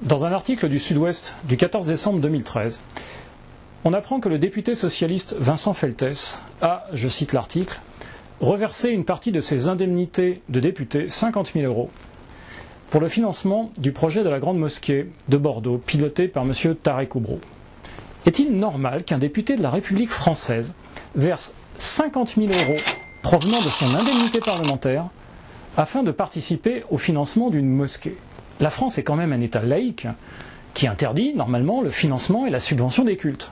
Dans un article du Sud-Ouest du 14 décembre 2013, on apprend que le député socialiste Vincent Feltès a, je cite l'article, reversé une partie de ses indemnités de député, 50 000 €, pour le financement du projet de la Grande Mosquée de Bordeaux, piloté par M. Tarek Oubrou. Est-il normal qu'un député de la République française verse 50 000 € provenant de son indemnité parlementaire afin de participer au financement d'une mosquée? La France est quand même un État laïque qui interdit normalement le financement et la subvention des cultes.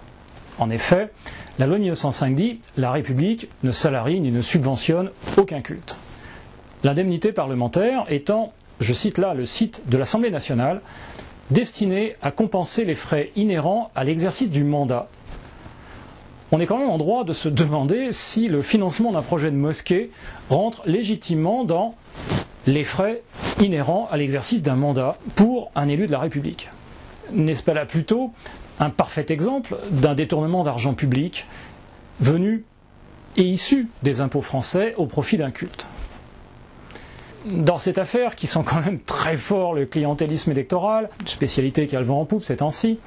En effet, la loi 1905 dit « La République ne salarie ni ne subventionne aucun culte ». L'indemnité parlementaire étant, je cite là le site de l'Assemblée nationale, destinée à compenser les frais inhérents à l'exercice du mandat. On est quand même en droit de se demander si le financement d'un projet de mosquée rentre légitimement dans les frais inhérents à l'exercice d'un mandat pour un élu de la République. N'est-ce pas là plutôt un parfait exemple d'un détournement d'argent public venu et issu des impôts français au profit d'un culte? Dans cette affaire, qui sent quand même très fort le clientélisme électoral, spécialité qui a le vent en poupe ces temps-ci,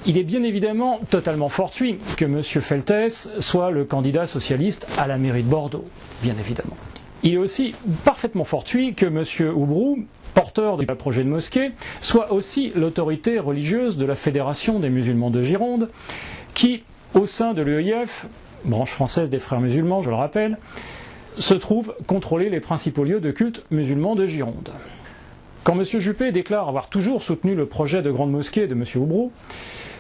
il est bien évidemment totalement fortuit que M. Feltès soit le candidat socialiste à la mairie de Bordeaux, bien évidemment. Il est aussi parfaitement fortuit que M. Oubrou, porteur du projet de mosquée, soit aussi l'autorité religieuse de la Fédération des musulmans de Gironde, qui, au sein de l'UEIF, branche française des frères musulmans, je le rappelle, se trouve contrôler les principaux lieux de culte musulmans de Gironde. Quand M. Juppé déclare avoir toujours soutenu le projet de grande mosquée de M. Oubrou,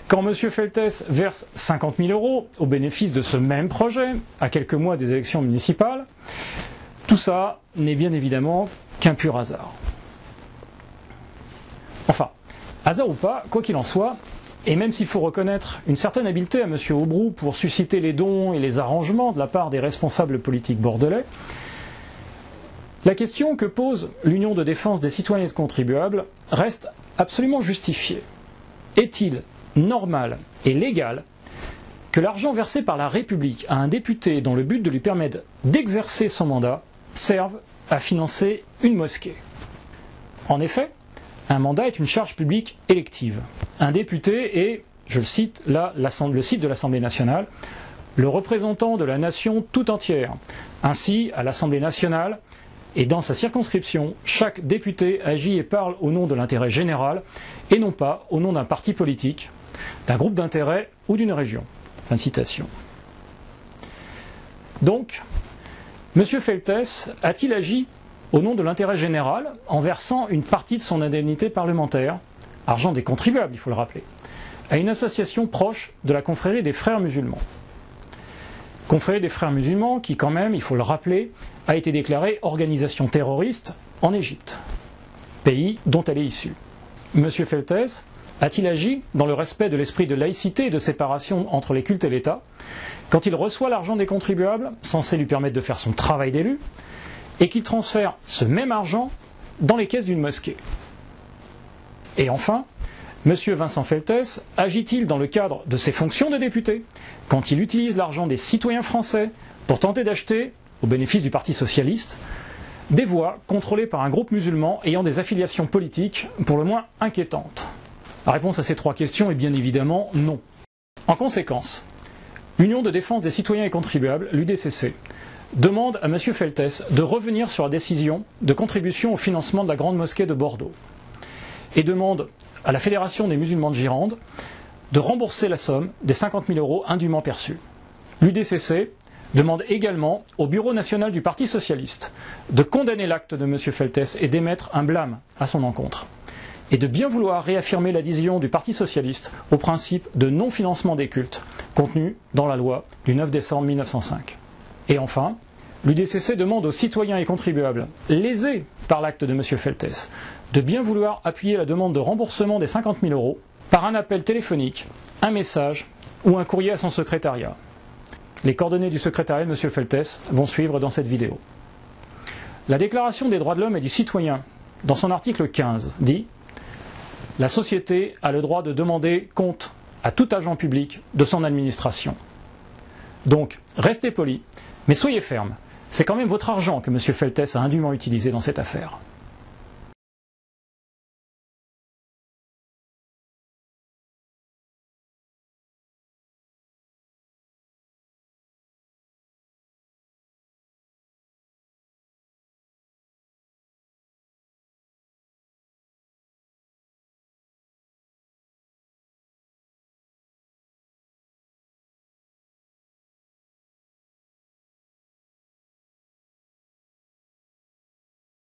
quand M. Feltès verse 50 000 € au bénéfice de ce même projet, à quelques mois des élections municipales, tout ça n'est bien évidemment qu'un pur hasard. Enfin, hasard ou pas, quoi qu'il en soit, et même s'il faut reconnaître une certaine habileté à M. Oubrou pour susciter les dons et les arrangements de la part des responsables politiques bordelais, la question que pose l'Union de défense des citoyens et des contribuables reste absolument justifiée. Est-il normal et légal que l'argent versé par la République à un député dont le but de lui permettre d'exercer son mandat serve à financer une mosquée? En effet, un mandat est une charge publique élective. Un député est, je le cite là, le site de l'Assemblée nationale, le représentant de la nation tout entière. Ainsi, à l'Assemblée nationale et dans sa circonscription, chaque député agit et parle au nom de l'intérêt général et non pas au nom d'un parti politique, d'un groupe d'intérêt ou d'une région. Fin de citation. Donc, M. Feltès a-t-il agi au nom de l'intérêt général en versant une partie de son indemnité parlementaire, argent des contribuables il faut le rappeler, à une association proche de la confrérie des frères musulmans? Confrérie des frères musulmans qui quand même, il faut le rappeler, a été déclarée organisation terroriste en Égypte, pays dont elle est issue. M. Feltès a-t-il agi dans le respect de l'esprit de laïcité et de séparation entre les cultes et l'État quand il reçoit l'argent des contribuables, censé lui permettre de faire son travail d'élu, et qu'il transfère ce même argent dans les caisses d'une mosquée? Et enfin, M. Vincent Feltès agit-il dans le cadre de ses fonctions de député quand il utilise l'argent des citoyens français pour tenter d'acheter, au bénéfice du Parti socialiste, des voix contrôlées par un groupe musulman ayant des affiliations politiques pour le moins inquiétantes? La réponse à ces trois questions est bien évidemment non. En conséquence, l'Union de défense des citoyens et contribuables, l'UDCC, demande à M. Feltès de revenir sur la décision de contribution au financement de la Grande Mosquée de Bordeaux et demande à la Fédération des musulmans de Gironde de rembourser la somme des 50 000 € indûment perçus. L'UDCC demande également au Bureau national du Parti socialiste de condamner l'acte de M. Feltès et d'émettre un blâme à son encontre, et de bien vouloir réaffirmer l'adhésion du Parti socialiste au principe de non-financement des cultes contenu dans la loi du 9 décembre 1905. Et enfin, l'UDCC demande aux citoyens et contribuables lésés par l'acte de M. Feltès de bien vouloir appuyer la demande de remboursement des 50 000 € par un appel téléphonique, un message ou un courrier à son secrétariat. Les coordonnées du secrétariat de M. Feltès vont suivre dans cette vidéo. La Déclaration des droits de l'homme et du citoyen, dans son article 15, dit « La société a le droit de demander compte à tout agent public de son administration. » Donc, restez polis, mais soyez fermes. C'est quand même votre argent que M. Feltès a indûment utilisé dans cette affaire.